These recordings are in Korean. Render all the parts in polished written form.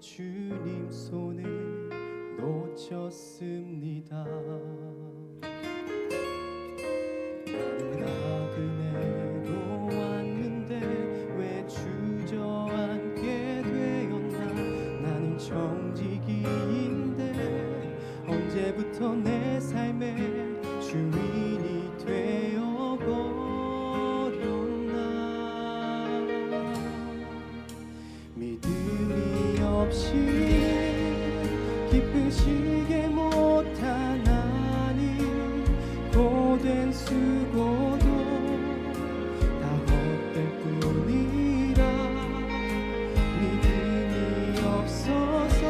주님 손에 놓쳤습니다. 나그네로 왔는데 왜 주저앉게 되었나. 나는 정직이인데 언제부터 내 삶의 주인이 되어버렸나. 믿음이 없이 기쁘시게 못하나니 고된 수고도 다 헛될 뿐이라. 믿음이 없어서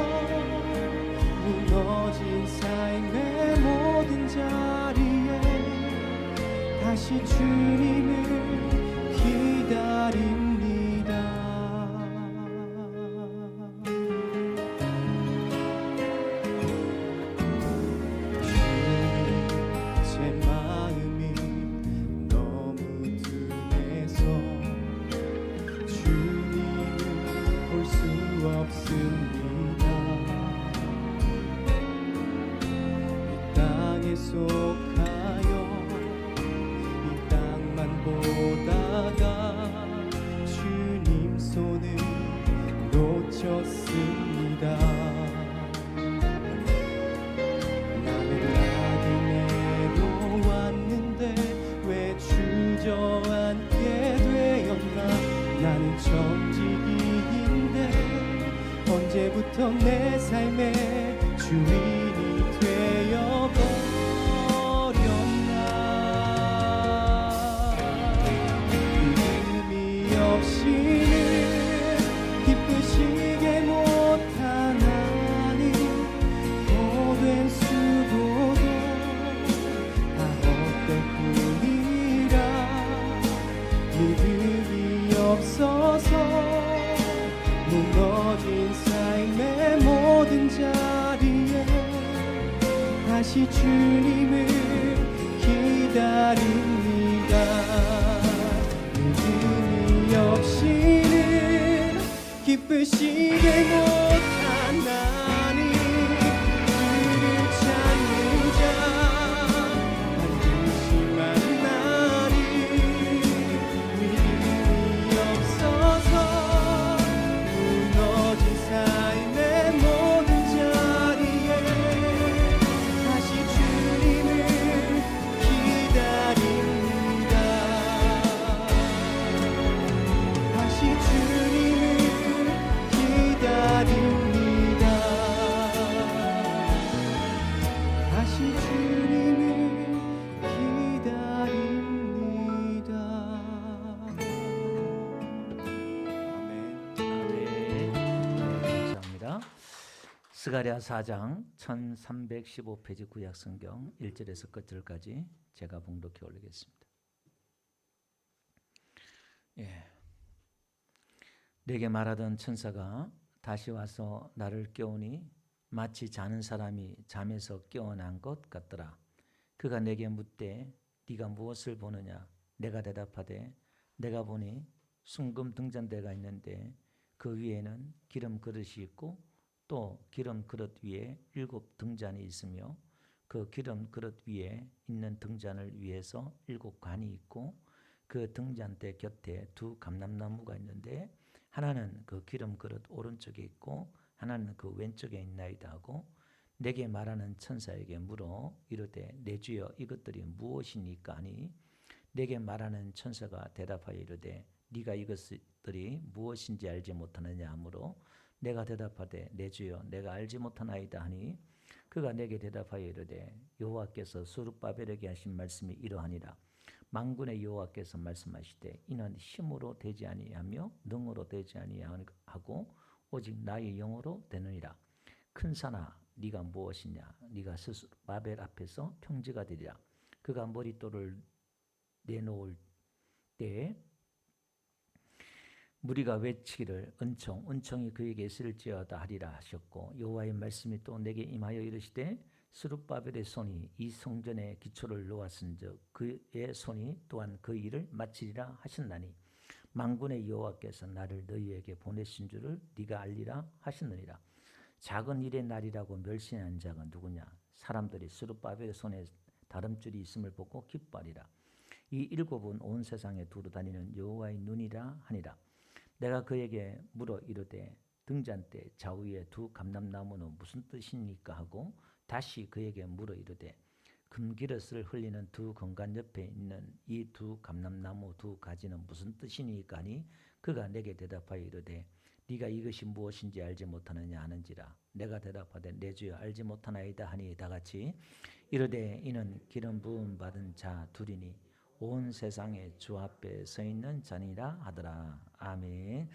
무너진 삶의 모든 자리에 다시 주님을 기다립니다. 속하여 이 땅만 보다가 주님 손을 놓쳤습니다. 나는 나그네로 왔는데 왜 주저앉게 되었나. 나는 정직이인데 언제부터 내 삶의 주인이 되어버렸나. 없이는 기쁘시게 못하나니 고된 수고도 다 헛될 뿐이라. 믿음이 없어서 무너진 삶의 모든 자리에 다시 주님을 기다립니다. 없이는 기쁘시게 못하나니 주를 찾는 자 반드시 만나리. 믿음이 없어서 무너진 삶의 모든 자리에 다시 주님을 기다립니다. 주님을 기다립니다. 다시 주님을 기다립니다. 아멘. 감사합니다. 스가랴 4장 1315페이지 구약성경 1절에서 끝절까지 제가 봉독해 올리겠습니다. 내게 말하던 천사가 다시 와서 나를 깨우니 마치 자는 사람이 잠에서 깨어난 것 같더라. 그가 내게 묻되 네가 무엇을 보느냐. 내가 대답하되 내가 보니 순금 등잔대가 있는데 그 위에는 기름 그릇이 있고 또 기름 그릇 위에 7 등잔이 있으며 그 기름 그릇 위에 있는 등잔을 위해서 7 관이 있고 그 등잔대 곁에 2 감람나무가 있는데 하나는 그 기름 그릇 오른쪽에 있고 하나는 그 왼쪽에 있나이다 하고 내게 말하는 천사에게 물어 이르되 내 주여 이것들이 무엇이니까 하니 내게 말하는 천사가 대답하여 이르되 네가 이것들이 무엇인지 알지 못하느냐 하므로 내가 대답하되 내 주여 내가 알지 못하나이다 하니 그가 내게 대답하여 이르되 여호와께서 스룹바벨에게 하신 말씀이 이러하니라. 만군의 여호와께서 말씀하시되 이는 힘으로 되지 아니하며 능으로 되지 아니하고 오직 나의 영으로 되느니라. 큰 산아 네가 무엇이냐. 네가 스스로 바벨 앞에서 평지가 되리라. 그가 머릿돌을 내놓을 때에 무리가 외치기를 은총이 그에게 있을지어다 하리라 하셨고 여호와의 말씀이 또 내게 임하여 이르시되 스룹바벨의 손이 이 성전의 기초를 놓았은즉 그의 손이 또한 그 일을 마치리라 하셨나니 만군의 여호와께서 나를 너희에게 보내신 줄을 네가 알리라 하시느니라. 작은 일의 날이라고 멸시한 자가 누구냐? 사람들이 스룹바벨의 손에 다름줄이 있음을 보고 기뻐하리라. 이 일곱은 온 세상에 두루 다니는 여호와의 눈이라 하니라. 내가 그에게 물어 이르되 등잔대 좌우에 두 감람나무는 무슨 뜻입니까 하고 다시 그에게 물어 이르되 금기릇을 흘리는 두 건간 옆에 있는 이 두 감람나무 두 가지는 무슨 뜻이니까 하니 그가 내게 대답하여 이르되 네가 이것이 무엇인지 알지 못하느냐 하는지라. 내가 대답하되 내 주여 알지 못하나이다 하니 다같이 이르되 이는 기름 부음 받은 자 둘이니 온 세상에 주 앞에 서 있는 자니라 하더라. 아멘.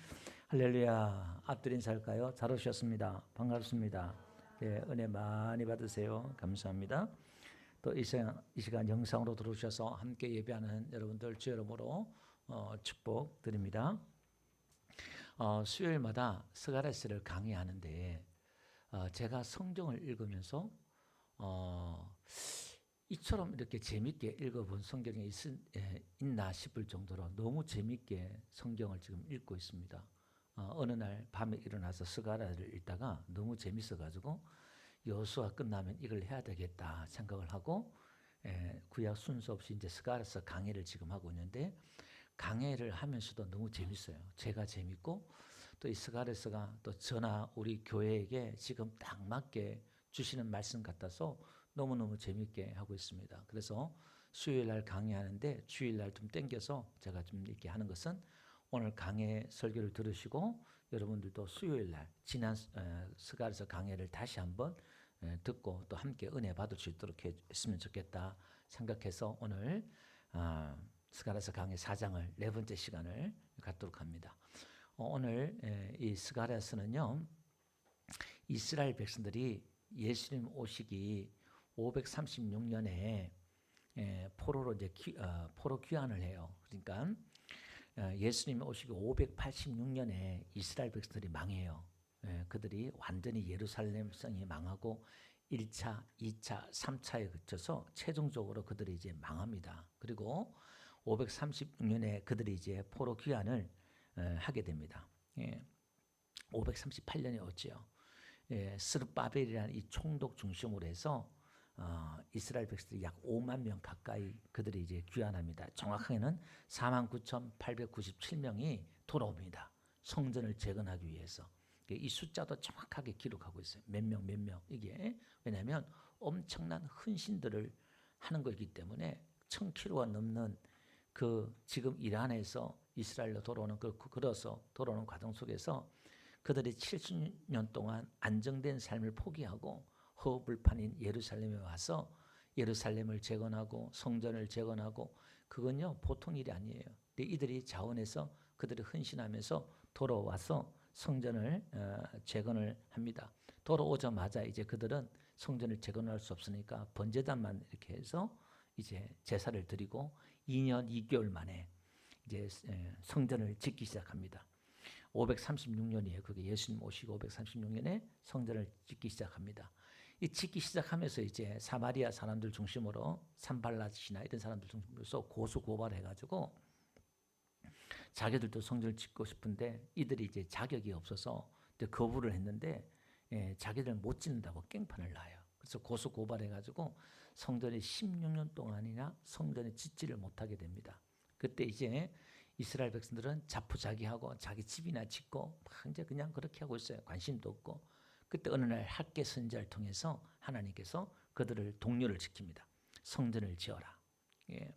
할렐루야. 앞들 인사할까요? 잘 오셨습니다. 반갑습니다. 네, 은혜 많이 받으세요. 감사합니다. 또 이 시간 영상으로 들어오셔서 함께 예배하는 여러분들 주 이름으로 축복드립니다. 수요일마다 스가랴서를 강의하는데 제가 성경을 읽으면서 이처럼 이렇게 재밌게 읽어본 성경이 있나 싶을 정도로 너무 재밌게 성경을 지금 읽고 있습니다. 어느 날 밤에 일어나서 스가랴를 읽다가 너무 재밌어가지고 여호수아 끝나면 이걸 해야 되겠다 생각을 하고 구약 순서 없이 이제 스가랴서 강의를 지금 하고 있는데 강의를 하면서도 너무 재밌어요. 제가 재밌고 또 이 스가랴서가 또 저나 우리 교회에게 지금 딱 맞게 주시는 말씀 같아서 너무너무 재밌게 하고 있습니다. 그래서 수요일 날 강의하는데 주일 날 좀 땡겨서 제가 좀 이렇게 하는 것은 오늘 강의 설교를 들으시고 여러분들도 수요일 날 지난 스가랴서 강의를 다시 한번 듣고 또 함께 은혜 받을 수 있도록 했으면 좋겠다 생각해서 오늘 스가랴서 강의 4장을 네 번째 시간을 갖도록 합니다. 오늘 이 스가랴서는요, 이스라엘 백성들이 예수님 오시기 536년에 포로로 이제 포로 귀환을 해요. 그러니까 예수님 오시기 586년에 이스라엘 백성들이 망해요. 그들이 완전히 예루살렘 성이 망하고 1차, 2차, 3차에 그쳐서 최종적으로 그들이 이제 망합니다. 그리고 536년에 그들이 이제 포로 귀환을 하게 됩니다. 538년에 오지요. 스룹바벨이라는 이 총독 중심으로 해서 이스라엘 백성들이 약 5만 명 가까이 그들이 이제 귀환합니다. 정확하게는 49,897명이 돌아옵니다. 성전을 재건하기 위해서. 이 숫자도 정확하게 기록하고 있어요. 몇 명 이게 왜냐하면 엄청난 헌신들을 하는 거기 때문에 1,000km가 넘는 그 지금 이란에서 이스라엘로 걸어서 돌아오는 과정 속에서 그들이 70년 동안 안정된 삶을 포기하고 허허벌판인 예루살렘에 와서 예루살렘을 재건하고 성전을 재건하고 그건요 보통 일이 아니에요. 근데 이들이 자원해서 그들이 헌신하면서 돌아와서 성전을 재건을 합니다. 돌아오자마자 이제 그들은 성전을 재건할 수 없으니까 번제단만 이렇게 해서 이제 제사를 드리고 2년 2개월 만에 이제 성전을 짓기 시작합니다. 536년이에요. 그게 예수님 오시고 536년에 성전을 짓기 시작합니다. 이 짓기 시작하면서 이제 사마리아 사람들 중심으로 산발랏이나 이런 사람들 중심으로 고소고발해가지고 자기들도 성전을 짓고 싶은데 이들이 이제 자격이 없어서 거부를 했는데 자기들 못 짓는다고 깽판을 놔요. 그래서 고소고발해가지고 성전이 16년 동안이나 성전을 짓지를 못하게 됩니다. 그때 이제 이스라엘 백성들은 자포자기하고 자기 집이나 짓고 막 이제 그냥 그렇게 하고 있어요. 관심도 없고. 그때 어느 날 학개 선지자를 통해서 하나님께서 그들을 독려를 시킵니다. 성전을 지어라.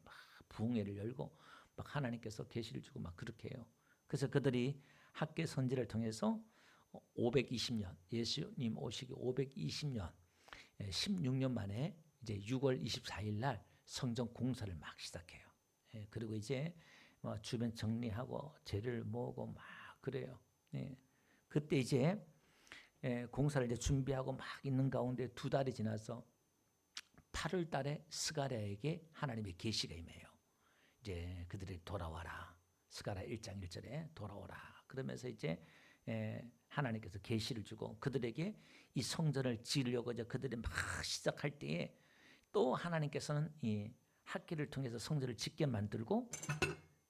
막 부흥회를 열고 막 하나님께서 계시를 주고 막 그렇게 해요. 그래서 그들이 학개 선지를 통해서 520년 예수님 오시기 520년 16년 만에 이제 6월 24일 날 성전 공사를 막 시작해요. 그리고 이제 주변 정리하고 재를 모으고 막 그래요. 그때 이제 공사를 이제 준비하고 막 있는 가운데 2달이 지나서 8월 달에 스가랴에게 하나님의 계시가 임해요. 이제 그들이 돌아와라. 스가랴 1장 1절에 돌아오라. 그러면서 이제 하나님께서 계시를 주고 그들에게 이 성전을 지으려고 이제 그들이 막 시작할 때에 또 하나님께서는 이 학기를 통해서 성전을 짓게 만들고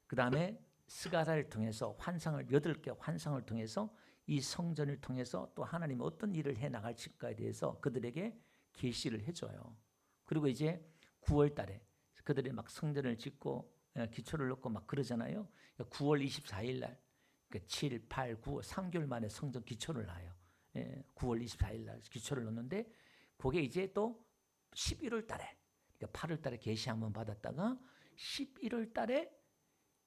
그 다음에 스가랴를 통해서 환상을 8개 환상을 통해서 이 성전을 통해서 또 하나님이 어떤 일을 해 나갈지에 대해서 그들에게 계시를 해줘요. 그리고 이제 9월 달에 그들이 막 성전을 짓고 기초를 넣고 막 그러잖아요. 9월 24일 날 7, 8, 9, 3개월 만에 성전 기초를 놔요. 9월 24일 날 기초를 넣는데 그게 이제 또 11월 달에 그러니까 8월 달에 계시 한번 받았다가 11월 달에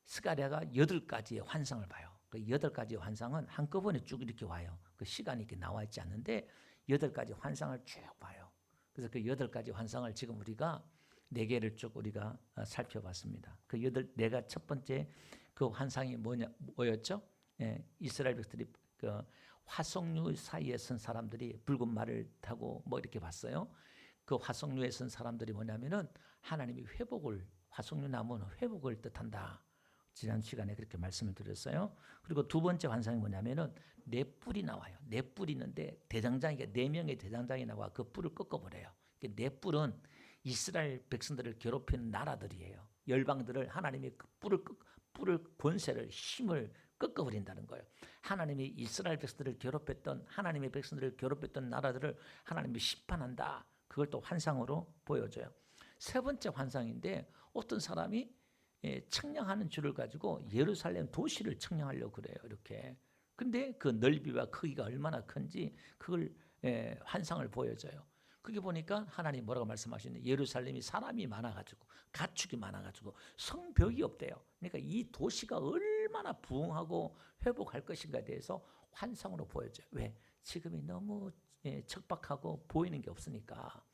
스가랴가 8가지의 환상을 봐요. 그 8가지의 환상은 한꺼번에 쭉 이렇게 와요. 그 시간이 이렇게 나와 있지 않는데 8가지 환상을 쭉 봐요. 그래서 그 8가지 환상을 지금 우리가 4개를 쭉 우리가 살펴봤습니다. 그 4가 첫 번째 그 환상이 뭐였죠? 이스라엘 백성들이 그 화석류 사이에 선 사람들이 붉은 말을 타고 뭐 이렇게 봤어요. 그 화석류에 선 사람들이 뭐냐면은 하나님이 회복을 화석류 나무는 회복을 뜻한다. 지난 시간에 그렇게 말씀을 드렸어요. 그리고 두 번째 환상이 뭐냐면은 네 뿔이 나와요. 네 뿔이 있는데 대장장이가 4명의 대장장이 나와 그 뿔을 꺾어버려요. 네 뿔은 이스라엘 백성들을 괴롭히는 나라들이에요. 열방들을 하나님이 그 뿔을 권세를 힘을 꺾어버린다는 거예요. 하나님이 이스라엘 백성들을 괴롭혔던 하나님의 백성들을 괴롭혔던 나라들을 하나님이 심판한다. 그걸 또 환상으로 보여줘요. 세 번째 환상인데 어떤 사람이 측량하는 줄을 가지고 예루살렘 도시를 측량하려고 그래요. 이렇게. 근데 그 넓이와 크기가 얼마나 큰지 그걸 환상을 보여줘요. 그게 보니까 하나님 뭐라고 말씀하시는데 예루살렘이 사람이 많아가지고 가축이 많아가지고 성벽이 없대요. 그러니까 이 도시가 얼마나 부흥하고 회복할 것인가에 대해서 환상으로 보여줘요. 왜? 지금이 너무 척박하고 보이는 게 없으니까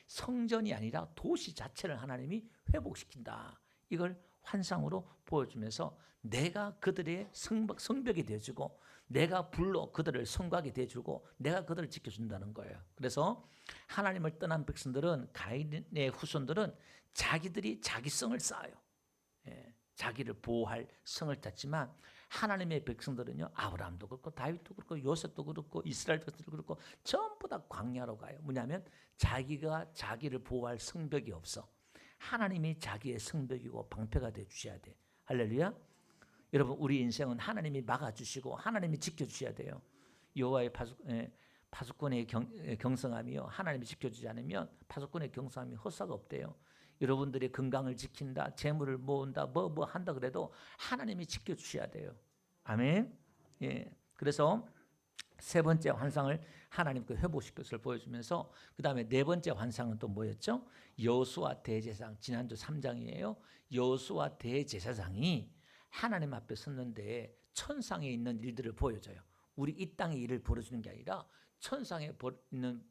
성전이 아니라 도시 자체를 하나님이 회복시킨다. 이걸 환상으로 보여주면서 내가 그들의 성벽이 되어주고 내가 불로 그들을 성곽이 되어주고 내가 그들을 지켜준다는 거예요. 그래서 하나님을 떠난 백성들은 가인의 후손들은 자기들이 자기성을 쌓아요. 자기를 보호할 성을 짰지만 하나님의 백성들은요 아브라함도 그렇고 다윗도 그렇고 요셉도 그렇고 이스라엘 백성도 그렇고 전부 다 광야로 가요. 뭐냐면 자기가 자기를 보호할 성벽이 없어. 하나님이 자기의 성벽이고 방패가 되어 주셔야 돼. 할렐루야. 여러분 우리 인생은 하나님이 막아주시고 하나님이 지켜주셔야 돼요. 여호와의 파수꾼의 경성함이요 하나님이 지켜주지 않으면 파수꾼의 경성함이 헛사가 없대요. 여러분들이 건강을 지킨다 재물을 모은다 뭐 한다 그래도 하나님이 지켜주셔야 돼요. 아멘. 그래서 세 번째 환상을 하나님께 회복시킬 것을 보여주면서 그 다음에 네 번째 환상은 또 뭐였죠? 여호수아 대제사장 지난주 3장이에요. 여호수아 대제사장이 하나님 앞에 섰는데 천상에 있는 일들을 보여줘요. 우리 이 땅의 일을 보여주는 게 아니라 천상에 있는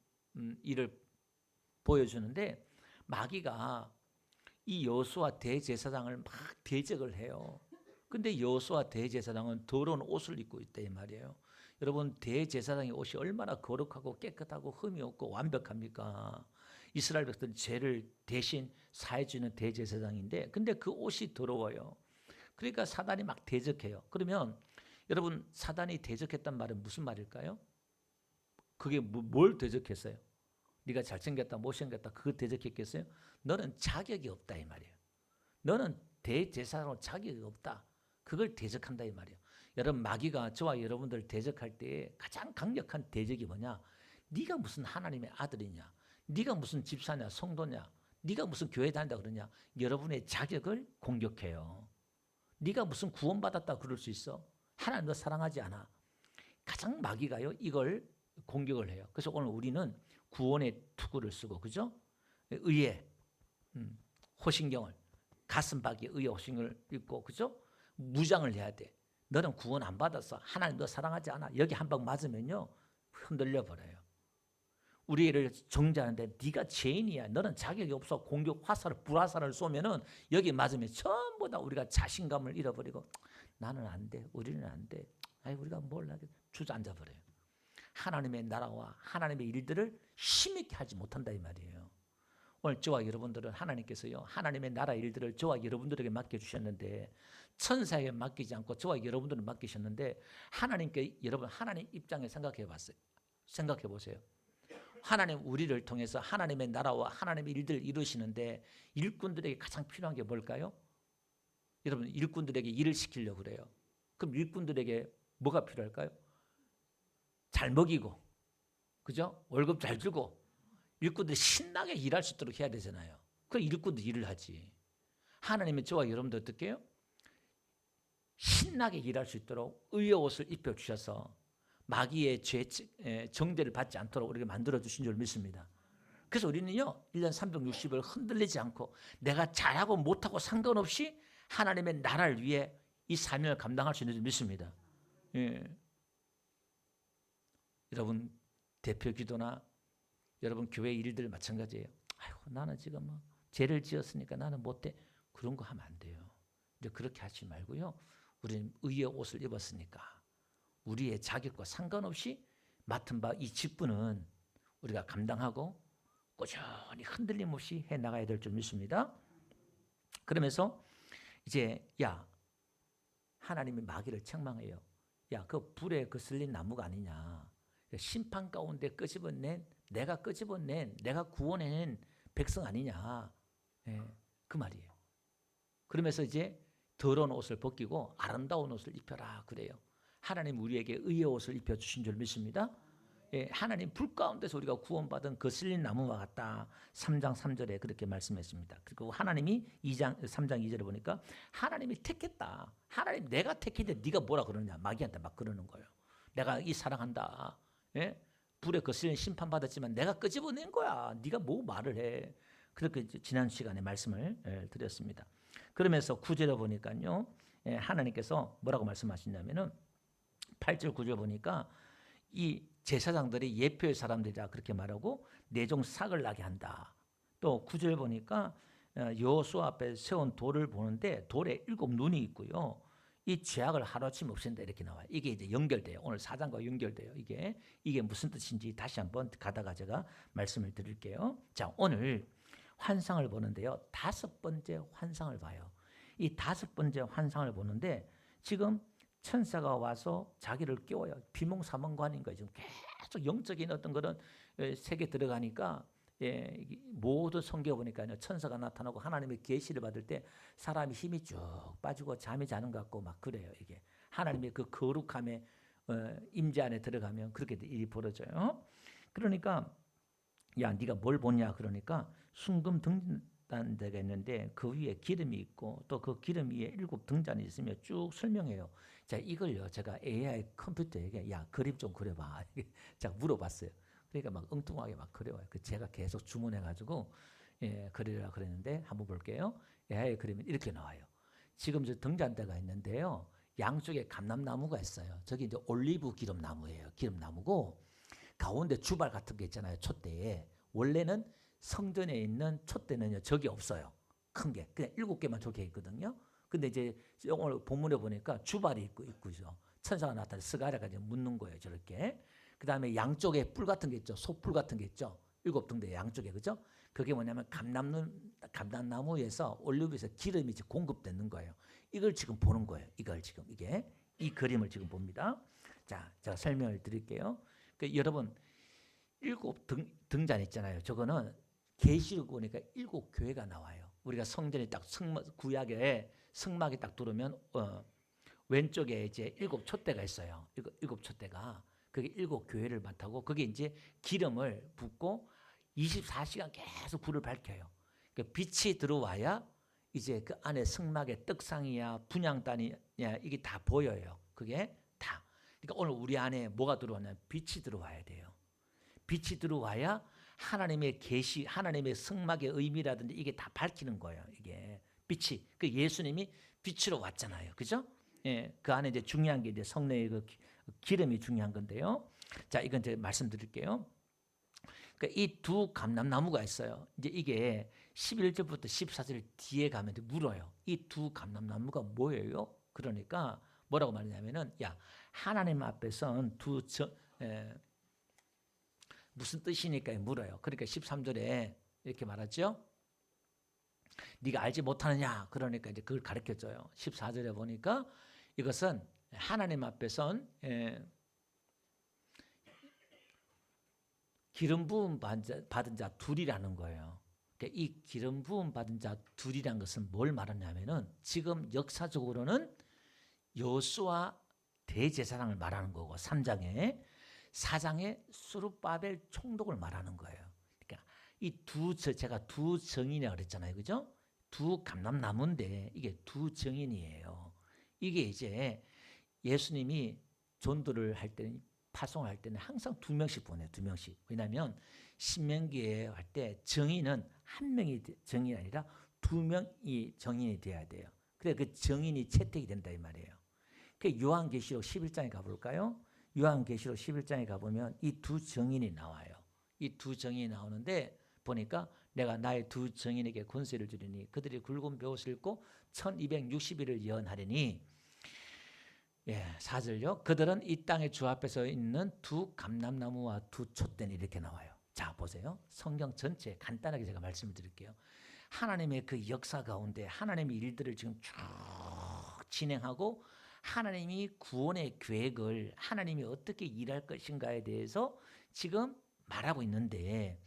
일을 보여주는데 마귀가 이 여호수아 대제사장을 막 대적을 해요. 근데 여호수아 대제사장은 더러운 옷을 입고 있다 이 말이에요. 여러분 대제사장의 옷이 얼마나 거룩하고 깨끗하고 흠이 없고 완벽합니까? 이스라엘 백성들 죄를 대신 사해주는 대제사장인데 근데 그 옷이 더러워요. 그러니까 사단이 막 대적해요. 그러면 여러분 사단이 대적했단 말은 무슨 말일까요? 그게 뭘 대적했어요? 네가 잘생겼다 못생겼다 그거 대적했겠어요? 너는 자격이 없다 이 말이에요. 너는 대제사장으로 자격이 없다. 그걸 대적한다 이 말이에요. 여러분 마귀가 저와 여러분들 대적할 때 가장 강력한 대적이 뭐냐? 네가 무슨 하나님의 아들이냐? 네가 무슨 집사냐? 성도냐? 네가 무슨 교회 다닌다 그러냐? 여러분의 자격을 공격해요. 네가 무슨 구원받았다 그럴 수 있어? 하나님 너 사랑하지 않아. 가장 마귀가요 이걸 공격을 해요. 그래서 오늘 우리는 구원의 투구를 쓰고 그죠? 의의 호신경을 가슴박이에 의의 호신경을 입고 그죠? 무장을 해야 돼. 너는 구원 안 받았어. 하나님 너 사랑하지 않아. 여기 한 방 맞으면요 흔들려 버려요. 우리를 정죄하는데 네가 죄인이야. 너는 자격이 없어. 공격 화살을 불화살을 쏘면은 여기 맞으면 전부 다 우리가 자신감을 잃어버리고 나는 안 돼. 우리는 안 돼. 아이 우리가 뭘 하게 주저앉아 버려요. 하나님의 나라와 하나님의 일들을 힘있게 하지 못한다 이 말이에요. 오늘 저와 여러분들은 하나님께서요 하나님의 나라 일들을 저와 여러분들에게 맡겨주셨는데 천사에게 맡기지 않고 저와 여러분들은 맡기셨는데 하나님께 여러분 하나님 입장에 생각해 보세요. 하나님 우리를 통해서 하나님의 나라와 하나님의 일들을 이루시는데 일꾼들에게 가장 필요한 게 뭘까요? 여러분 일꾼들에게 일을 시키려고 그래요. 그럼 일꾼들에게 뭐가 필요할까요? 잘 먹이고, 그죠? 월급 잘 주고, 일꾼들이 신나게 일할 수 있도록 해야 되잖아요. 그 일꾼도 일을 하지. 하나님은 저와 여러분들 어떻게 해요? 신나게 일할 수 있도록 의의 옷을 입혀주셔서 마귀의 정죄를 받지 않도록 우리가 만들어주신 줄 믿습니다. 그래서 우리는요 1년 360을 흔들리지 않고 내가 잘하고 못하고 상관없이 하나님의 나라를 위해 이 사명을 감당할 수 있는 줄 믿습니다. 예. 여러분 대표 기도나 여러분 교회 일들 마찬가지예요. 아이고 나는 지금 뭐 죄를 지었으니까 나는 못해. 그런 거 하면 안 돼요. 이제 그렇게 하지 말고요. 우리는 의의 옷을 입었으니까 우리의 자격과 상관없이 맡은 바 이 직분은 우리가 감당하고 꾸준히 흔들림 없이 해나가야 될 줄 믿습니다. 그러면서 이제 야 하나님이 마귀를 책망해요. 야 그 불에 거슬린 나무가 아니냐. 심판 가운데 끄집어낸 내가 끄집어낸 내가 구원해낸 백성 아니냐. 예, 그 말이에요. 그러면서 이제 더러운 옷을 벗기고 아름다운 옷을 입혀라 그래요. 하나님 우리에게 의의 옷을 입혀주신 줄 믿습니다. 예, 하나님 불 가운데서 우리가 구원받은 거슬린 나무와 같다. 3장 3절에 그렇게 말씀했습니다. 그리고 하나님이 3장 2절에 보니까 하나님이 택했다. 하나님 내가 택했는데 네가 뭐라 그러느냐. 마귀한테 막 그러는 거예요. 내가 이 사랑한다. 예? 불에 거슬린 심판받았지만 내가 끄집어낸 거야. 네가 뭐 말을 해. 그렇게 지난 시간에 말씀을 드렸습니다. 그러면서 9절에 보니까요. 하나님께서 뭐라고 말씀하시냐면은 8절 9절 보니까 이 제사장들이 예표의 사람들이라 그렇게 말하고 내종 삭을 나게 한다. 또 9절 보니까 여호수아 앞에 세운 돌을 보는데 돌에 7 눈이 있고요. 이 죄악을 하루아침에 없앤다 이렇게 나와요. 이게 이제 연결돼요. 오늘 4장과 연결돼요. 이게 무슨 뜻인지 다시 한번 가다가 제가 말씀을 드릴게요. 자, 오늘 환상을 보는데요. 5번째 환상을 봐요. 이 5번째 환상을 보는데 지금 천사가 와서 자기를 깨워요. 비몽사몽간인 거예요. 지금 계속 영적인 어떤 그런 세계 들어가니까 모두 성경에 보니까요. 천사가 나타나고 하나님의 계시를 받을 때 사람이 힘이 쭉 빠지고 잠이 자는 것 같고 막 그래요. 이게 하나님의 그 거룩함의 임재 안에 들어가면 그렇게 일이 벌어져요. 그러니까 야 네가 뭘 보냐 그러니까 순금 등잔 데가 있는데 그 위에 기름이 있고 또 그 기름 위에 7 등잔이 있으며 쭉 설명해요. 자 이걸요 제가 AI 컴퓨터에게 야 그림 좀 그려봐. 제가 물어봤어요. 그러니까 막 엉뚱하게 막 그려요. 제가 계속 주문해가지고 그리라 그랬는데 한번 볼게요. AI 그림은 이렇게 나와요. 지금 저 등잔대가 있는데요. 양쪽에 감람나무가 있어요. 저기 이제 올리브 기름나무예요. 기름나무고 가운데 주발 같은 게 있잖아요. 촛대에 원래는 성전에 있는 촛대는요 저기 없어요. 큰 게 그냥 7개만 저렇게 있거든요. 근데 이제 오늘 본문에 보니까 주발이 있고죠. 천사가 나타나 스가랴가 이제 묻는 거예요. 저렇게. 그 다음에 양쪽에 뿔 같은 게 있죠. 소뿔 같은 게 있죠. 7등대 양쪽에 그죠? 그게 뭐냐면 감람나무에서 올리브에서 기름이 이제 공급되는 거예요. 이걸 지금 보는 거예요. 이걸 지금 이 그림을 지금 봅니다. 자, 제가 설명을 드릴게요. 여러분 7 등잔 있잖아요. 저거는 계시록 보니까 7 교회가 나와요. 우리가 성전이 딱 구약에 성막이 딱 들어오면 왼쪽에 이제 7 촛대가 있어요. 7 촛대가 그게 7 교회를 맡고 그게 이제 기름을 붓고 24시간 계속 불을 밝혀요. 그러니까 빛이 들어와야 이제 그 안에 성막의 떡상이야 분향단이야 이게 다 보여요. 그게 다. 그러니까 오늘 우리 안에 뭐가 들어왔냐면 빛이 들어와야 돼요. 빛이 들어와야 하나님의 계시, 하나님의 성막의 의미라든지 이게 다 밝히는 거예요. 이게 빛이. 그 예수님이 빛으로 왔잖아요. 그죠? 예, 그 안에 이제 중요한 게 이제 성령의 그 기름이 중요한 건데요. 자, 이건 제가 말씀드릴게요. 그러니까 이 두 감람나무가 있어요. 이제 이게 11절부터 14절 뒤에 가면 물어요. 이 두 감람나무가 뭐예요? 그러니까 뭐라고 말하냐면은 야 하나님 앞에 선 무슨 뜻이니까 물어요. 그러니까 13절에 이렇게 말하죠. 네가 알지 못하느냐? 그러니까 이제 그걸 가르쳐줘요. 14절에 보니까 이것은 하나님 앞에 선 기름 부음 받은 자 둘이라는 거예요. 그러니까 이 기름 부음 받은 자 둘이란 것은 뭘 말하냐면은 지금 역사적으로는 여호수아 대제사장을 말하는 거고 3장에 4장에 수룹바벨 총독을 말하는 거예요. 그러니까 제가 두 정인이라고 그랬잖아요. 그죠? 두 감람나무인데 이게 두 정인이에요. 이게 이제 예수님이 전도를 할 때는 파송을 할 때는 항상 2명씩 보내요. 2명씩. 왜냐하면 신명기에 할 때 정인은 한 명이 정인이 아니라 2명이 정인이 돼야 돼요. 그래 그 정인이 채택이 된다 이 말이에요. 그 요한계시록 11장에 가볼까요? 요한계시록 11장에 가보면 이 두 정인이 나와요. 이 두 정인이 나오는데 보니까 내가 나의 두 정인에게 권세를 주리니 그들이 굵은 벼옷을 입고 1260일을 예언하리니 4절요. 그들은 이 땅의 주 앞에서 있는 두 감람나무와 두 촛대니 이렇게 나와요. 자 보세요. 성경 전체 간단하게 제가 말씀을 드릴게요. 하나님의 그 역사 가운데 하나님의 일들을 지금 쭉 진행하고 하나님이 구원의 계획을 하나님이 어떻게 일할 것인가에 대해서 지금 말하고 있는데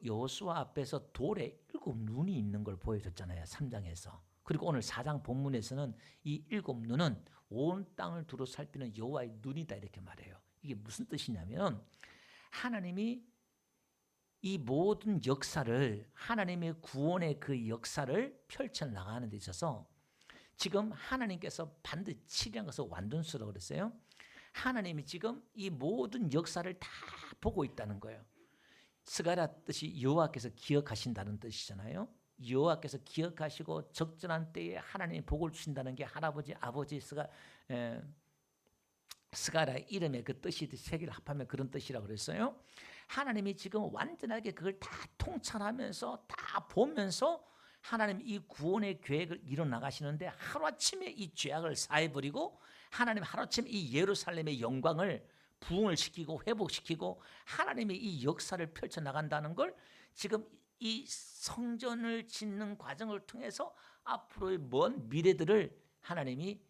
여호수아 앞에서 돌에 7눈이 있는 걸 보여줬잖아요. 3장에서. 그리고 오늘 4장 본문에서는 이 7눈은 온 땅을 두루 살피는 여호와의 눈이다 이렇게 말해요. 이게 무슨 뜻이냐면 하나님이 이 모든 역사를 하나님의 구원의 그 역사를 펼쳐나가는 데 있어서 지금 하나님께서 반드시 치리한 것을 완전수라고 그랬어요. 하나님이 지금 이 모든 역사를 다 보고 있다는 거예요. 스가랴 뜻이 여호와께서 기억하신다는 뜻이잖아요. 여호와께서 기억하시고 적절한 때에 하나님이 복을 주신다는 게 할아버지, 아버지 스가랴 이름의 그 뜻이 세 개를 합하면 그런 뜻이라고 그랬어요. 하나님이 지금 완전하게 그걸 다 통찰하면서 다 보면서 하나님 이 구원의 계획을 이뤄나가시는데 하루아침에 이 죄악을 사해버리고 하나님 하루아침에 이 예루살렘의 영광을 부흥을 시키고 회복시키고 하나님의 이 역사를 펼쳐나간다는 걸 지금 이 성전을 짓는 과정을 통해서 앞으로의 먼 미래들을 하나님이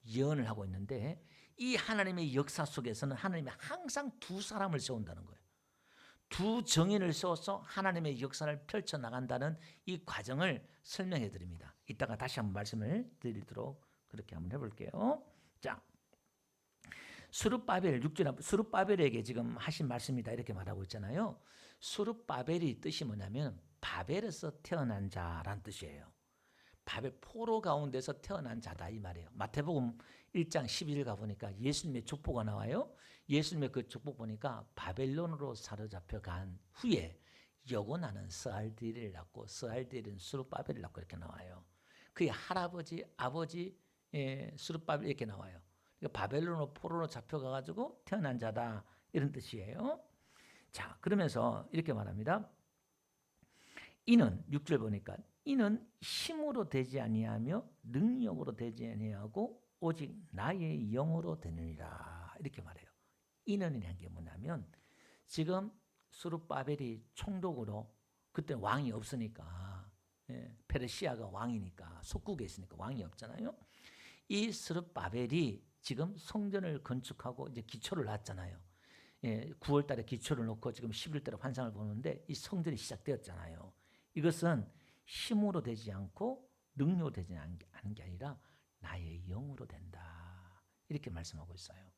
예언을 하고 있는데 이 하나님의 역사 속에서는 하나님이 항상 두 사람을 세운다는 거예요. 두 정인을 세워서 하나님의 역사를 펼쳐나간다는 이 과정을 설명해 드립니다. 이따가 다시 한번 말씀을 드리도록 그렇게 한번 해볼게요. 자, 수룹바벨 6절 수룹바벨에게 지금 하신 말씀이다 이렇게 말하고 있잖아요. 수룹바벨이 뜻이 뭐냐면 바벨에서 태어난 자란 뜻이에요. 바벨 포로 가운데서 태어난 자다 이 말이에요. 마태복음 1장 11절 가보니까 예수님의 족보가 나와요. 예수님의 그 족보 보니까 바벨론으로 사로잡혀 간 후에 여고나는 스알디엘을 낳고 스알디엘은 수룹바벨을 낳고 이렇게 나와요. 그의 할아버지 아버지 수룹바벨 이렇게 나와요. 그러니까 바벨론으로 포로로 잡혀가가지고 태어난 자다 이런 뜻이에요. 자 그러면서 이렇게 말합니다. 이는 6절 보니까 이는 힘으로 되지 아니하며 능력으로 되지 아니하고 오직 나의 영으로 되느니라 이렇게 말해요. 이는이라는 게 뭐냐면 지금 수룹바벨이 총독으로 그때 왕이 없으니까 페르시아가 왕이니까 속국에 있으니까 왕이 없잖아요. 이 수룹바벨이 지금 성전을 건축하고 이제 기초를 놨잖아요. 9월 달에 기초를 놓고 지금 11월 달에 환상을 보는데 이 성전이 시작되었잖아요. 이것은 힘으로 되지 않고 능력으로 되지 않는 게 아니라 나의 영으로 된다. 이렇게 말씀하고 있어요.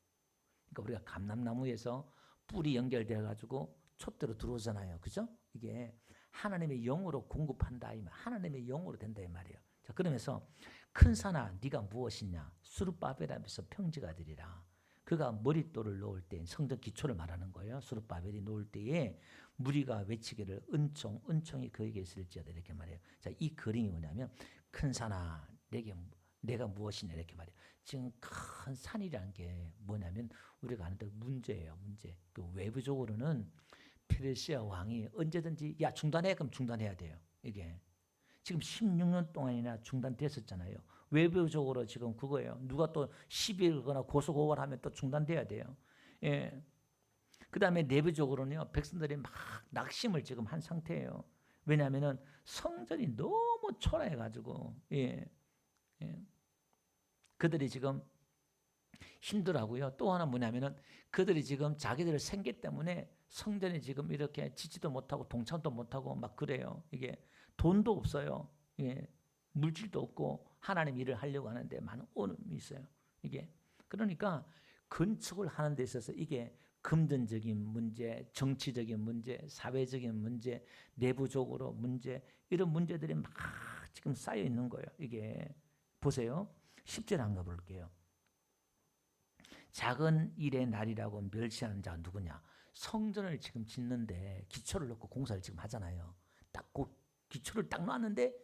그러니까 우리가 감람나무에서 뿔이 연결되어 가지고 촛대로 들어오잖아요. 그죠? 이게 하나님의 영으로 공급한다. 하나님의 영으로 된다 이 말이에요. 자, 그러면서 큰 산아 네가 무엇이냐? 수룹바벨하면서 평지가 되리라. 그가 머릿돌을 놓을 때 성전 기초를 말하는 거예요. 수룹바벨이 놓을 때에 무리가 외치기를 은총이 그에게 있을지어다 이렇게 말해요. 자, 이 그림이 뭐냐면 큰 산아 내가 무엇이냐 이렇게 말해요. 지금 큰 산이라는 게 뭐냐면 우리가 아는 문제예요. 문제. 그 외부적으로는 페르시아 왕이 언제든지 야 중단해 그럼 중단해야 돼요. 이게 지금 16년 동안이나 중단됐었잖아요. 외부적으로 지금 그거예요. 누가 또 시비거나 고소고발하면 또 중단돼야 돼요. 그 다음에 내부적으로는요. 백성들이 막 낙심을 지금 한 상태예요. 왜냐하면은 성전이 너무 초라해가지고 그들이 지금 힘들어하고요. 또 하나 뭐냐면은 그들이 지금 자기들 생계 때문에 성전에 지금 이렇게 지지도 못하고 동참도 못하고 막 그래요. 이게 돈도 없어요. 이게 물질도 없고 하나님 일을 하려고 하는데 많은 어려움이 있어요. 이게 그러니까 건축을 하는 데 있어서 이게 금전적인 문제, 정치적인 문제, 사회적인 문제, 내부적으로 문제 이런 문제들이 막 지금 쌓여 있는 거예요. 이게 보세요. 10절 한번 볼게요. 작은 일의 날이라고 멸시하는 자가 누구냐? 성전을 지금 짓는데 기초를 놓고 공사를 지금 하잖아요. 딱 그 기초를 딱 놨는데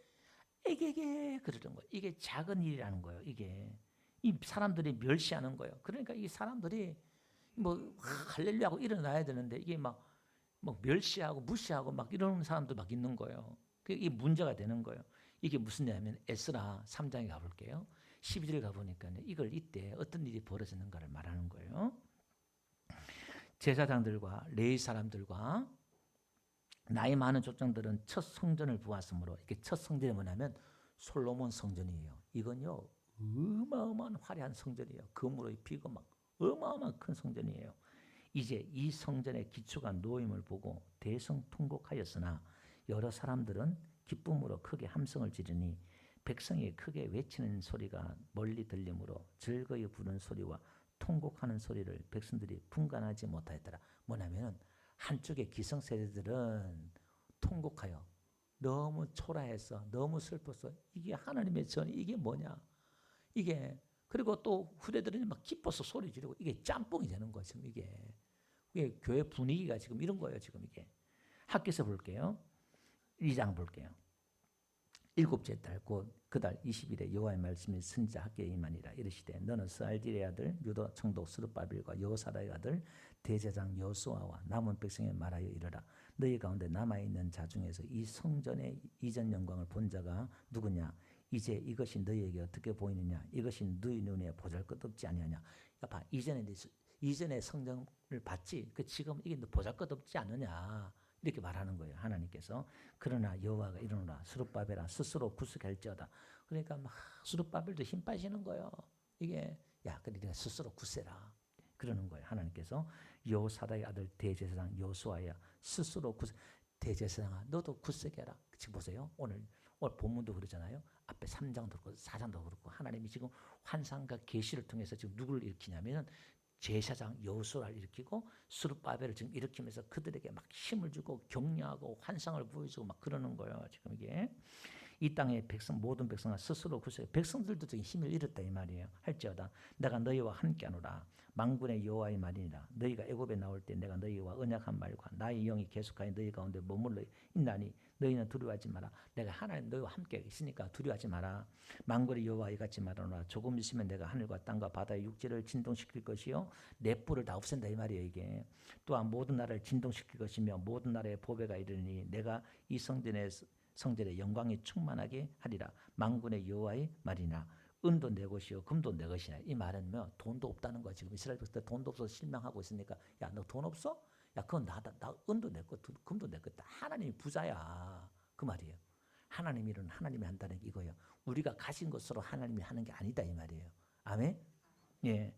에게게 그러는 거예요. 이게 작은 일이라는 거예요. 이게 이 사람들이 멸시하는 거예요. 그러니까 이 사람들이 뭐 할렐루야하고 일어나야 되는데 이게 막 멸시하고 무시하고 막 이러는 사람도 막 있는 거예요. 이게 문제가 되는 거예요. 이게 무슨 일이냐면 에스라 3장에 가볼게요. 12절 가보니까 이걸 이때 어떤 일이 벌어지는가를 말하는 거예요. 제사장들과 레위 사람들과 나이 많은 족장들은 첫 성전을 부었으므로 이게 첫 성전이 뭐냐면 솔로몬 성전이에요. 이건요 어마어마한 화려한 성전이에요. 금으로 입히고 막 어마어마한 큰 성전이에요. 이제 이 성전의 기초가 놓임을 보고 대성통곡하였으나 여러 사람들은 기쁨으로 크게 함성을 지르니 백성이 크게 외치는 소리가 멀리 들리므로 즐거이 부르는 소리와 통곡하는 소리를 백성들이 분간하지 못하였더라. 뭐냐면 한쪽의 기성세대들은 통곡하여 너무 초라해서 너무 슬퍼서 이게 하나님의 전이 이게 뭐냐 이게 그리고 또 후대들은 막 기뻐서 소리 지르고 이게 짬뽕이 되는 거죠. 지금 이게 교회 분위기가 지금 이런 거예요. 지금 이게 학교에서 볼게요. 2장 볼게요. 7째 달 곧 그 달 20일에 여호와의 말씀이 선지자 학교에 임하니라. 이르시되 너는 스알디엘의 아들 유다 총독 스룹바벨과 여호사다의 아들 대제사장 여호수아와 남은 백성에 말하여 이르라. 너희 가운데 남아있는 자 중에서 이 성전의 이전 영광을 본 자가 누구냐? 이제 이것이 너희에게 어떻게 보이느냐? 이것이 너희 눈에 보잘것없지 아니하냐? 봐, 이전에 성전을 봤지. 그 지금 이게 보잘것없지 않느냐? 이렇게 말하는 거예요. 하나님께서. 그러나 여호와가 이르노라. 스룹바벨아 스스로 굳세할지어다. 그러니까 막 스룹바벨도 힘 빠지는 거예요. 이게 야, 그래 네가 스스로 굳세라. 그러는 거예요. 하나님께서 여호사다의 아들 대제사장 여호수아야 스스로 대제사장아 너도 굳세게 해라. 지금 보세요. 오늘 본문도 그러잖아요. 앞에 3장도 그렇고 4장도 그렇고 하나님이 지금 환상과 계시를 통해서 지금 누구를 일으키냐면은 제사장 여호수아를 일으키고 스룹바벨을 지금 일으키면서 그들에게 막 힘을 주고 격려하고 환상을 보여주고 막 그러는 거예요. 지금 이게 이 땅의 백성 모든 백성아 스스로 굳세 백성들도 지금 힘을 잃었다 이 말이에요. 할지어다 내가 너희와 함께하노라. 만군의 여호와의 말이니라. 너희가 애굽에 나올 때 내가 너희와 언약한 말과 나의 영이 계속하여 너희 가운데 머물러 있나니 너희는 두려워하지 마라. 내가 하나님 너희와 함께 있으니까 두려워하지 마라. 만군의 여호와 이같이 말하노라. 조금 있으면 내가 하늘과 땅과 바다의 육지를 진동시킬 것이요 내 뿔을 다 없앤다 이 말이에요. 이게 또한 모든 나라를 진동시킬 것이며 모든 나라의 보배가 이르니 내가 이 성전의 영광이 충만하게 하리라. 만군의 여호와의 말이나 은도 내 것이요 금도 내 것이나. 이 말은 뭐 돈도 없다는 거야. 지금 이스라엘 백성들 돈도 없어서 실망하고 있으니까 야 너 돈 없어? 야 그건 나 은도 내 것, 금도 내 것. 하나님이 부자야 그 말이에요. 하나님 일은 하나님이 한다는 게 이거예요. 우리가 가진 것으로 하나님이 하는 게 아니다 이 말이에요. 아멘. 예.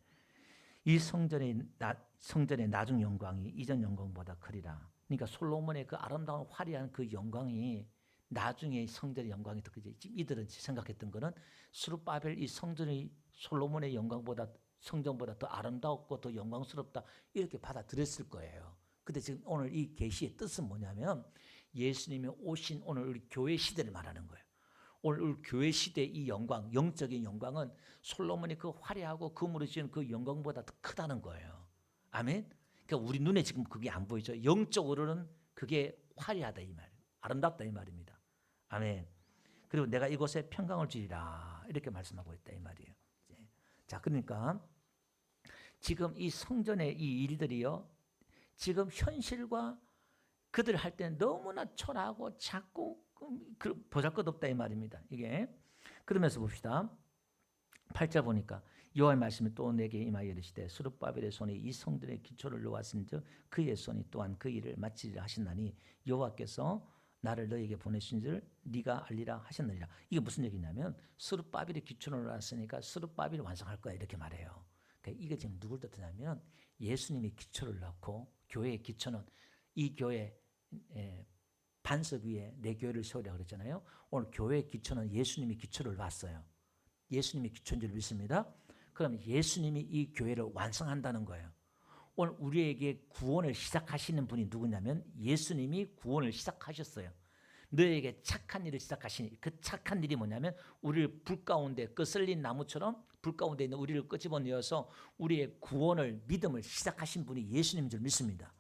이 성전의 나중 영광이 이전 영광보다 크리라. 그러니까 솔로몬의 그 아름다운 화려한 그 영광이 나중에 성전의 영광이 더 크지. 지금 이들은 생각했던 거는 스룹바벨 이 성전이 솔로몬의 영광보다 성전보다 더 아름다웠고 더 영광스럽다 이렇게 받아들였을 거예요. 근데 지금 오늘 이 계시의 뜻은 뭐냐면 예수님이 오신 오늘 우리 교회 시대를 말하는 거예요. 오늘 우리 교회 시대의 이 영광, 영적인 영광은 솔로몬이 그 화려하고 금으로 지은 그 영광보다 더 크다는 거예요. 아멘. 그러니까 우리 눈에 지금 그게 안 보이죠. 영적으로는 그게 화려하다 이 말이에요. 아름답다 이 말입니다. 아멘. 그리고 내가 이곳에 평강을 주리라 이렇게 말씀하고 있다 이 말이에요. 자, 그러니까 지금 이 성전의 이 일들이요, 지금 현실과 그들 할 때는 너무나 초라하고 작고 보잘것없다 이 말입니다. 이게 그러면서 봅시다. 8절 보니까 여호와의 말씀이 또 내게 임하여 이르시되 스룹바벨의 손이 이 성전의 기초를 놓았은즉 그의 손이 또한 그 일을 마치리라 하신다니 여호와께서 나를 너에게 보내신 줄 네가 알리라 하셨느니라. 이게 무슨 얘기냐면 스룹바벨이 기초를 놓았으니까 스룹바벨이 완성할 거야 이렇게 말해요. 그러니까 이게 지금 누굴 뜻하냐면 예수님이 기초를 놓고 교회의 기초는 이 교회 반석 위에 내 교회를 세우려고 그랬잖아요. 오늘 교회의 기초는 예수님이 기초를 놨어요. 예수님이 기초인 줄 믿습니다. 그럼 예수님이 이 교회를 완성한다는 거예요. 오늘 우리에게 구원을 시작하시는 분이 누구냐면 예수님이 구원을 시작하셨어요. 너에게 착한 일을 시작하시니 그 착한 일이 뭐냐면 우리를 불 가운데 거슬린 나무처럼 불 가운데 있는 우리를 끄집어내어서 우리의 구원을 믿음을 시작하신 분이 예수님인 줄 믿습니다.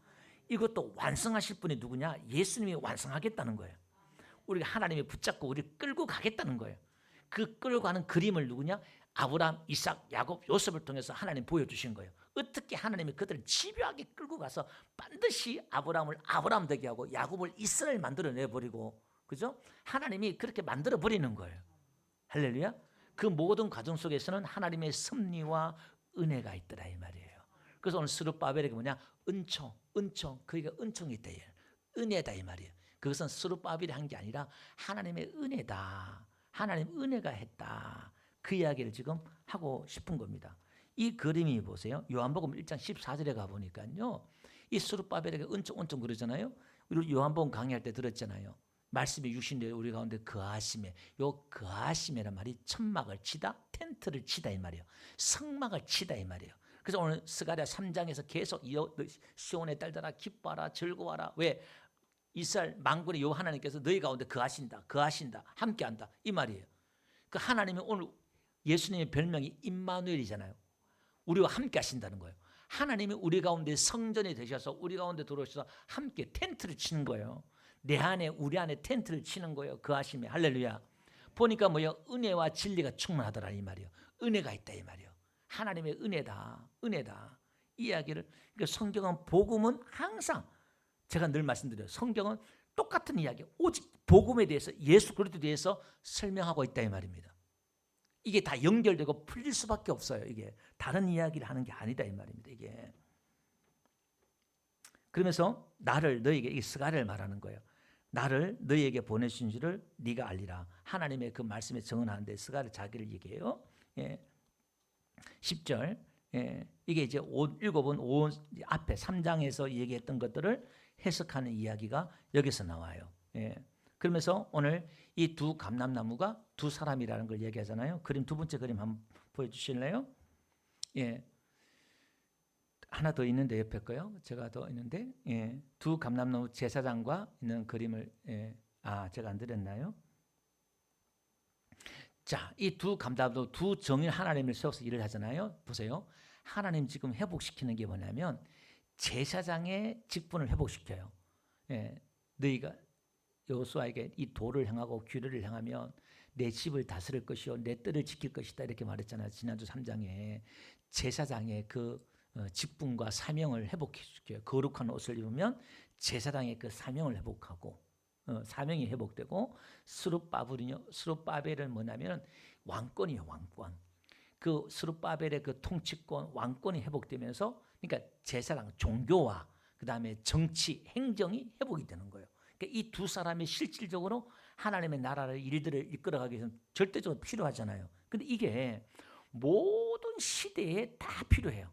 이것도 완성하실 분이 누구냐? 예수님이 완성하겠다는 거예요. 우리가 하나님이 붙잡고 우리를 끌고 가겠다는 거예요. 그 끌고 가는 그림을 누구냐? 아브라함, 이삭, 야곱, 요셉을 통해서 하나님 보여주신 거예요. 어떻게 하나님이 그들을 집요하게 끌고 가서 반드시 아브라함을 아브라함 되게 하고 야곱을 이스라엘 만들어내버리고, 그죠? 하나님이 그렇게 만들어버리는 거예요. 할렐루야. 그 모든 과정 속에서는 하나님의 섭리와 은혜가 있더라 이 말이에요. 그래서 오늘 스룹바벨에게 뭐냐? 은총, 그러니까 은총이 있다, 은혜다 이 말이에요. 그것은 스룹바벨이 한 게 아니라 하나님의 은혜다. 하나님 은혜가 했다. 그 이야기를 지금 하고 싶은 겁니다. 이 그림이 보세요. 요한복음 1장 14절에 가보니까요. 이 스룹바벨에게 은총 그러잖아요. 우리 요한복음 강의할 때 들었잖아요. 말씀이 육신되어 우리 가운데 거하심에, 요 거하심이란 말이 천막을 치다, 텐트를 치다 이 말이에요. 성막을 치다 이 말이에요. 그래서 오늘 스가랴 3장에서 계속 시온의 딸들아 기뻐하라 즐거워하라. 왜? 이스라엘 만군의 요 하나님께서 너희 가운데 거하신다 함께한다 이 말이에요. 그 하나님이 오늘 예수님의 별명이 임마누엘이잖아요. 우리와 함께 하신다는 거예요. 하나님이 우리 가운데 성전이 되셔서 우리 가운데 들어오셔서 함께 텐트를 치는 거예요. 내 안에 우리 안에 텐트를 치는 거예요. 그 하심에 할렐루야. 보니까 뭐예요? 은혜와 진리가 충만하더라 이 말이에요. 은혜가 있다 이 말이에요. 하나님의 은혜다. 이 이야기를, 그러니까 성경은 복음은 항상 제가 늘 말씀드려요. 성경은 똑같은 이야기, 오직 복음에 대해서 예수 그리스도에 대해서 설명하고 있다 이 말입니다. 이게 다 연결되고 풀릴 수밖에 없어요. 이게 다른 이야기를 하는 게 아니다 이 말입니다. 이게 그러면서 나를 너에게, 이 스가랴를 말하는 거예요. 나를 너희에게 보내신 줄을 네가 알리라. 하나님의 그 말씀에 정언하는데 스가랴 자기를 얘기해요. 10절. 이게 이제 읽어본 앞에 3장에서 얘기했던 것들을 해석하는 이야기가 여기서 나와요. 그러면서 오늘 이 두 감람나무가 두 사람이라는 걸 얘기하잖아요. 그림 두 번째 그림 한번 보여주실래요? 하나 더 있는데 옆에 거요. 제가 더 있는데 두 감람나무 제사장과 있는 그림을 제가 안 드렸나요? 자, 이 두 감람나무 두 정인 하나님을 세워서 일을 하잖아요. 보세요. 하나님 지금 회복시키는 게 뭐냐면 제사장의 직분을 회복시켜요. 너희가 여호수아에게 이 도를 행하고 규례를 행하면 내 집을 다스릴 것이요 내 뜰을 지킬 것이다 이렇게 말했잖아요. 지난주 3장에 제사장의 그 직분과 사명을 회복시켜요. 거룩한 옷을 입으면 제사장의 그 사명을 회복하고 사명이 회복되고 스룹바벨은 뭐냐면 왕권이에요. 왕권. 그 스룹바벨의 그 통치권 왕권이 회복되면서 그러니까 제사장 종교와 그 다음에 정치 행정이 회복이 되는 거예요. 그러니까 이 두 사람이 실질적으로 하나님의 나라를 일들을 이끌어가기 위해서는 절대적으로 필요하잖아요. 근데 이게 모든 시대에 다 필요해요.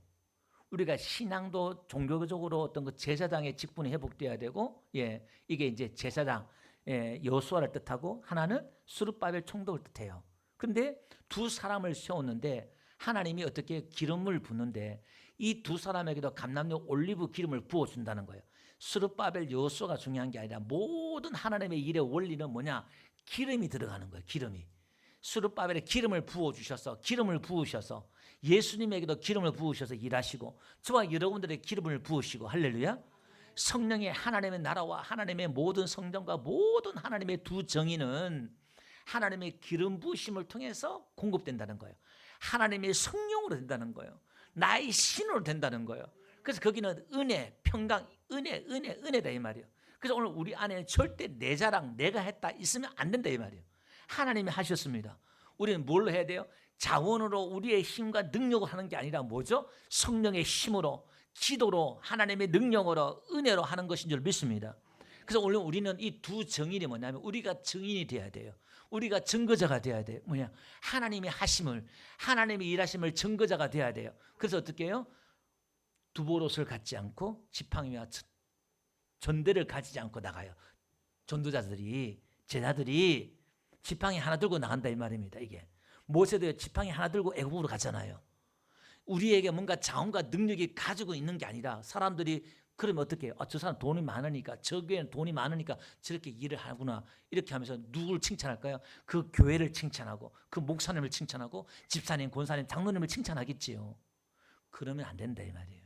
우리가 신앙도 종교적으로 어떤 그 제사장의 직분이 회복돼야 되고, 이게 이제 제사장 여호수아를 뜻하고 하나는 스룹바벨 총독을 뜻해요. 근데 두 사람을 세웠는데 하나님이 어떻게 기름을 붓는데 이 두 사람에게도 감람류 올리브 기름을 부어준다는 거예요. 스룹바벨 여호수아가 중요한 게 아니라 모든 하나님의 일의 원리는 뭐냐? 기름이 들어가는 거예요. 기름이. 스룹바벨에 기름을 부어주셔서 기름을 부으셔서 예수님에게도 기름을 부으셔서 일하시고 저와 여러분들의 기름을 부으시고 할렐루야. 성령의 하나님의 나라와 하나님의 모든 성전과 모든 하나님의 두 정의는 하나님의 기름 부으심을 통해서 공급된다는 거예요. 하나님의 성령으로 된다는 거예요. 나의 신으로 된다는 거예요. 그래서 거기는 은혜, 평강, 은혜다 이 말이에요. 그래서 오늘 우리 안에 절대 내 자랑, 내가 했다 있으면 안 된다 이 말이에요. 하나님이 하셨습니다. 우리는 뭘로 해야 돼요? 자원으로 우리의 힘과 능력으로 하는 게 아니라 뭐죠? 성령의 힘으로, 기도로, 하나님의 능력으로, 은혜로 하는 것인 줄 믿습니다. 그래서 오늘 우리는 이 두 증인이 뭐냐면 우리가 증인이 돼야 돼요. 우리가 증거자가 돼야 돼요. 뭐냐? 하나님의 하심을, 하나님의 일하심을 증거자가 돼야 돼요. 그래서 어떻게 해요? 두보롯을 갖지 않고 지팡이와 전대를 가지지 않고 나가요. 전도자들이, 제자들이 지팡이 하나 들고 나간다 이 말입니다. 이게 모세도 지팡이 하나 들고 애국으로 가잖아요. 우리에게 뭔가 자원과 능력이 가지고 있는 게 아니라 사람들이 그러면 어떻게 해요? 저 사람 돈이 많으니까, 저 교회는 돈이 많으니까 저렇게 일을 하구나 이렇게 하면서 누구를 칭찬할까요? 그 교회를 칭찬하고 그 목사님을 칭찬하고 집사님, 권사님, 장로님을 칭찬하겠지요. 그러면 안 된다 이 말이에요.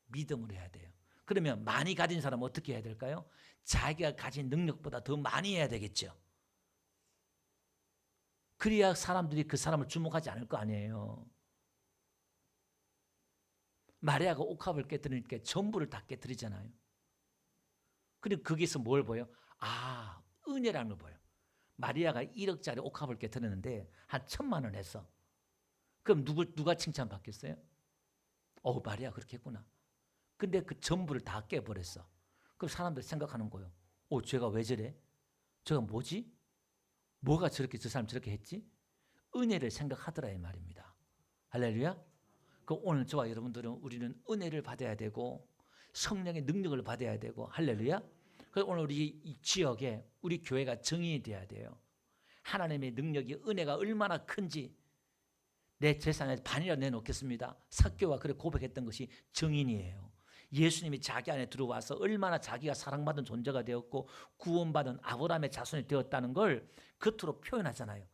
믿음으로 해야 돼요. 그러면 많이 가진 사람은 어떻게 해야 될까요? 자기가 가진 능력보다 더 많이 해야 되겠죠. 그래야 사람들이 그 사람을 주목하지 않을 거 아니에요. 마리아가 옥합을 깨뜨리니까 전부를 다 깨뜨리잖아요. 그리고 거기서 뭘 보여? 아, 은혜라는 걸 보여. 마리아가 1억짜리 옥합을 깨뜨렸는데 한 1,000만 원 했어. 그럼 누가 칭찬받겠어요? 마리아 그렇게 했구나. 근데 그 전부를 다 깨버렸어. 그럼 사람들이 생각하는 거예요. 쟤가 왜 저래? 저가 뭐지? 뭐가 저렇게 저 사람 저렇게 했지? 은혜를 생각하더라 이 말입니다. 할렐루야. 오늘 저와 여러분들은 우리는 은혜를 받아야 되고 성령의 능력을 받아야 되고 할렐루야. 그래서 오늘 우리 이 지역에 우리 교회가 증인이 돼야 돼요. 하나님의 능력이 은혜가 얼마나 큰지 내 재산의 반이라 내놓겠습니다. 삭개와 그렇게 고백했던 것이 증인이에요. 예수님이 자기 안에 들어와서 얼마나 자기가 사랑받은 존재가 되었고 구원받은 아브라함의 자손이 되었다는 걸 겉으로 표현하잖아요.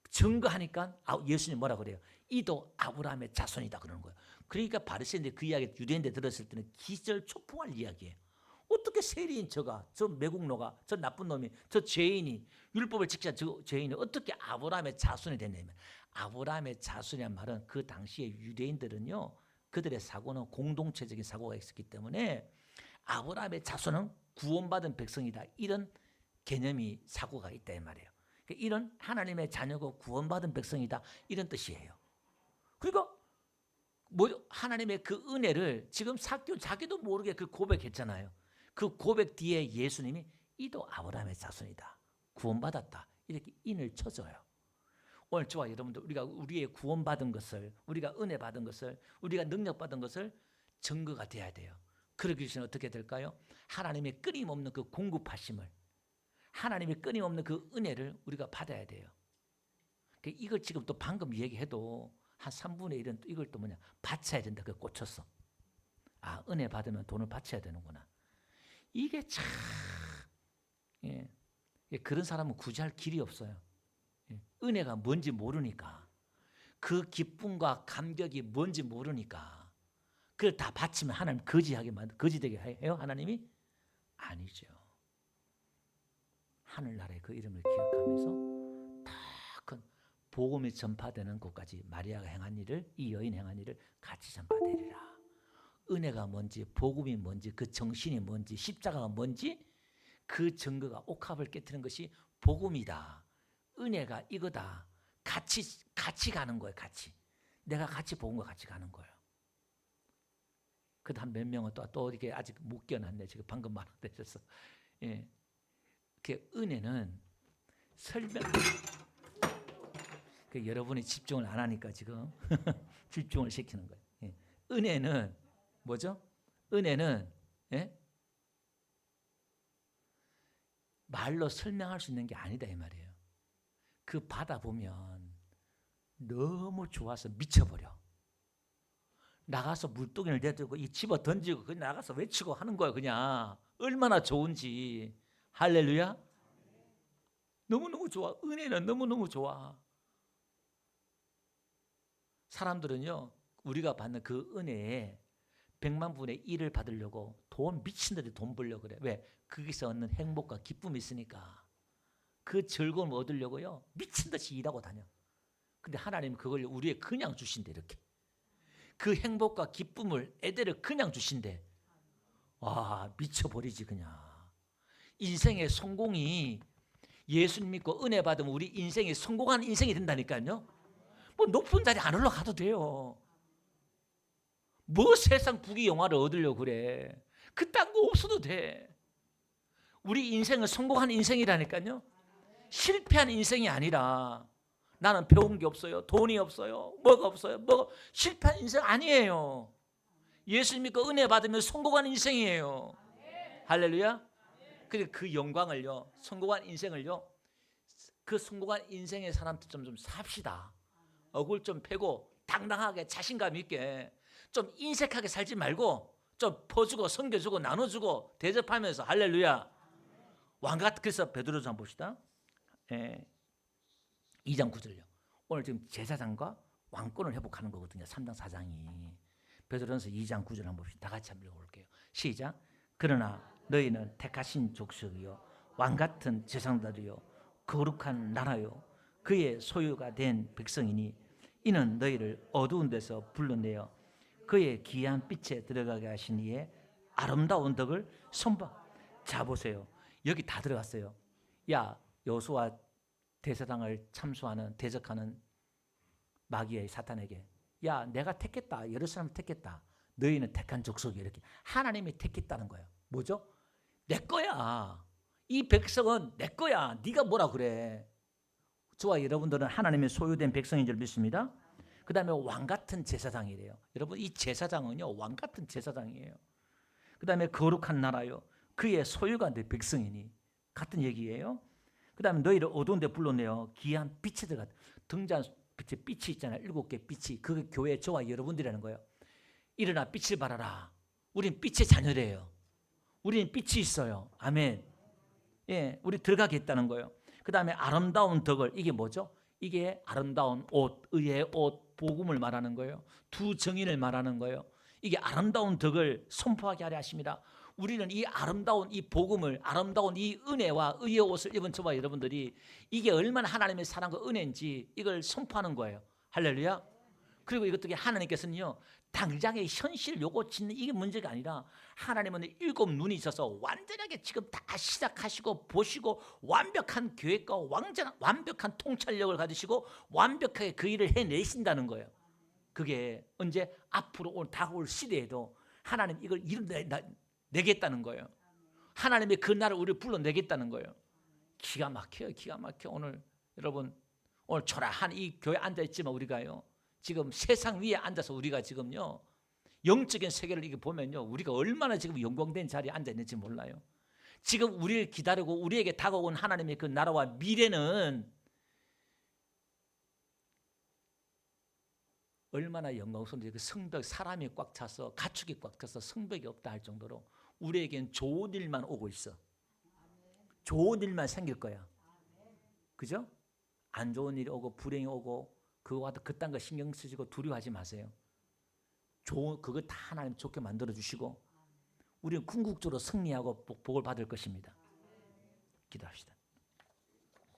증거하니까 예수님 뭐라 그래요? 이도 아브라함의 자손이다 그러는 거예요. 그러니까 바리새인들이 그 이야기 유대인들 들었을 때는 기절초풍할 이야기예요. 어떻게 세리인 저 매국노가, 저 나쁜 놈이, 저 죄인이, 율법을 지키자 저 죄인이 어떻게 아브라함의 자손이 됐냐면, 아브라함의 자손이란 말은 그 당시에 유대인들은요, 그들의 사고는 공동체적인 사고가 있었기 때문에 아브라함의 자손은 구원받은 백성이다, 이런 개념이 사고가 있다 이 말이에요. 그러니까 이런 하나님의 자녀고 구원받은 백성이다, 이런 뜻이에요. 그리고 하나님의 그 은혜를 지금 자기도 모르게 그 고백했잖아요. 그 고백 뒤에 예수님이 이도 아브라함의 자손이다, 구원받았다, 이렇게 인을 쳐줘요. 오늘 저와 여러분들 우리가 우리의 구원받은 것을, 우리가 은혜 받은 것을, 우리가 능력 받은 것을 증거가 돼야 돼요. 그러기 위해서는 어떻게 될까요? 하나님의 끊임없는 그 공급하심을, 하나님의 끊임없는 그 은혜를 우리가 받아야 돼요. 이걸 지금 또 방금 얘기해도 한 3분의 1은 이걸 또 바쳐야 된다. 그 꽂혔어. 은혜 받으면 돈을 바쳐야 되는구나. 이게 참, 그런 사람은 굳이 할 길이 없어요. 은혜가 뭔지 모르니까, 그 기쁨과 감격이 뭔지 모르니까 그걸 다 바치면 하나님 거지되게 해요? 하나님이? 아니죠. 하늘나라의 그 이름을 기억하면서 다 큰 복음이 전파되는 곳까지 마리아가 행한 일을, 이 여인 행한 일을 같이 전파되리라. 은혜가 뭔지, 복음이 뭔지, 그 정신이 뭔지, 십자가가 뭔지, 그 증거가 옥합을 깨트리는 것이 복음이다, 은혜가 이거다, 같이 가는 거예요. 같이 내가 같이 복음과 같이 가는 거예요. 그다음 몇 명은 또 이렇게 아직 못 깨어났네. 지금 방금 말하셨어. 그 은혜는 설명. 여러분이 집중을 안 하니까 지금 집중을 시키는 거예요. 은혜는 뭐죠? 은혜는 말로 설명할 수 있는 게 아니다 이 말이에요. 그 받아보면 너무 좋아서 미쳐버려. 나가서 물동이를 내들고 이 집어 던지고 그냥 나가서 외치고 하는 거야. 그냥 얼마나 좋은지. 할렐루야. 너무너무 좋아. 은혜는 너무너무 좋아. 사람들은요, 우리가 받는 그 은혜에 100만 분의 1을 받으려고 돈 미친 듯이 돈 벌려고 그래. 왜? 거기서 얻는 행복과 기쁨이 있으니까. 그 즐거움을 얻으려고요, 미친 듯이 일하고 다녀. 근데 하나님은 그걸 우리에게 그냥 주신대. 이렇게 그 행복과 기쁨을 애들을 그냥 주신대. 와, 미쳐버리지 그냥. 인생의 성공이 예수님 믿고 은혜 받으면 우리 인생이 성공한 인생이 된다니까요. 뭐 높은 자리 안 올라가도 돼요. 뭐 세상 부귀 영화를 얻으려고 그래. 그딴 거 없어도 돼. 우리 인생은 성공한 인생이라니까요. 실패한 인생이 아니라 나는 배운 게 없어요. 돈이 없어요. 뭐가 없어요. 실패한 인생 아니에요. 예수 믿고 은혜 받으면 성공한 인생이에요. 할렐루야. 그리고 그 영광을요, 성공한 인생을요, 그 성공한 인생의 사람들 좀 삽시다. 얼굴 좀 펴고 당당하게 자신감 있게 좀 인색하게 살지 말고 좀 퍼주고 섬겨주고 나눠주고 대접하면서 할렐루야. 왕같. 그래서 베드로전 봅시다. 2장 9절요. 오늘 지금 제사장과 왕권을 회복하는 거거든요. 3장 4장이. 베드로전서 2장 9절 한번 봅시다. 다 같이 한번 읽어볼게요. 시작. 그러나 너희는 택하신 족속이요 왕같은 제사장들이요 거룩한 나라요 그의 소유가 된 백성이니 이는 너희를 어두운 데서 불러내어 그의 귀한 빛에 들어가게 하신 이의 아름다운 덕을 선봐. 자 보세요. 여기 다 들어갔어요. 야, 여호수아 대제사장을 참수하는 대적하는 마귀의 사탄에게, 야, 내가 택했다. 여러 사람을 택했다. 너희는 택한 족속이 이렇게 하나님이 택했다는 거예요. 뭐죠? 내 거야. 이 백성은 내 거야. 네가 뭐라 그래. 저와 여러분들은 하나님의 소유된 백성인 줄 믿습니다. 그 다음에 왕같은 제사장이래요. 여러분, 이 제사장은요 왕같은 제사장이에요. 그 다음에 거룩한 나라요 그의 소유가 내 백성이니, 같은 얘기예요. 그 다음에 너희를 어두운 데 불러내어 귀한 빛에 들어가. 등잔 빛에 빛이 있잖아요. 7개 빛이. 그게 교회 저와 여러분들이라는 거예요. 일어나 빛을 발하라. 우린 빛의 자녀래요. 우리는 빛이 있어요. 아멘. 예, 우리 들어가겠다는 거예요. 그 다음에 아름다운 덕을, 이게 뭐죠? 이게 아름다운 옷, 의의 옷, 복음을 말하는 거예요. 두 정인을 말하는 거예요. 이게 아름다운 덕을 선포하게 하려 하십니다. 우리는 이 아름다운 이 복음을, 아름다운 이 은혜와 의의 옷을 입은 저와 여러분들이 이게 얼마나 하나님의 사랑과 은혜인지 이걸 선포하는 거예요. 할렐루야. 그리고 이것도 하나님께서는요 당장의 현실 요거 짓는 이게 문제가 아니라 하나님은 7 눈이 있어서 완전하게 지금 다 시작하시고 보시고 완벽한 계획과 완벽한 통찰력을 가지시고 완벽하게 그 일을 해내신다는 거예요. 그게 언제? 앞으로 다가올 시대에도 하나님 이걸 이뤄내겠다는 거예요. 하나님의 그 날을 우리를 불러내겠다는 거예요. 기가 막혀요. 기가 막혀. 오늘 여러분, 오늘 초라한 이 교회 앉아있지만 우리가요 지금 세상 위에 앉아서 우리가 지금요 영적인 세계를 이렇게 보면요 우리가 얼마나 지금 영광된 자리에 앉아 있는지 몰라요. 지금 우리를 기다리고 우리에게 다가온 하나님의 그 나라와 미래는 얼마나 영광스러운지. 그 성벽, 사람이 꽉 차서 가축이 꽉 차서 성벽이 없다 할 정도로 우리에겐 좋은 일만 오고 있어. 좋은 일만 생길 거야. 그죠? 안 좋은 일이 오고 불행이 오고 그거와 그딴 거 신경 쓰시고 두려워하지 마세요. 그거 다 하나님 좋게 만들어 주시고 우리는 궁극적으로 승리하고 복을 받을 것입니다. 기도합시다.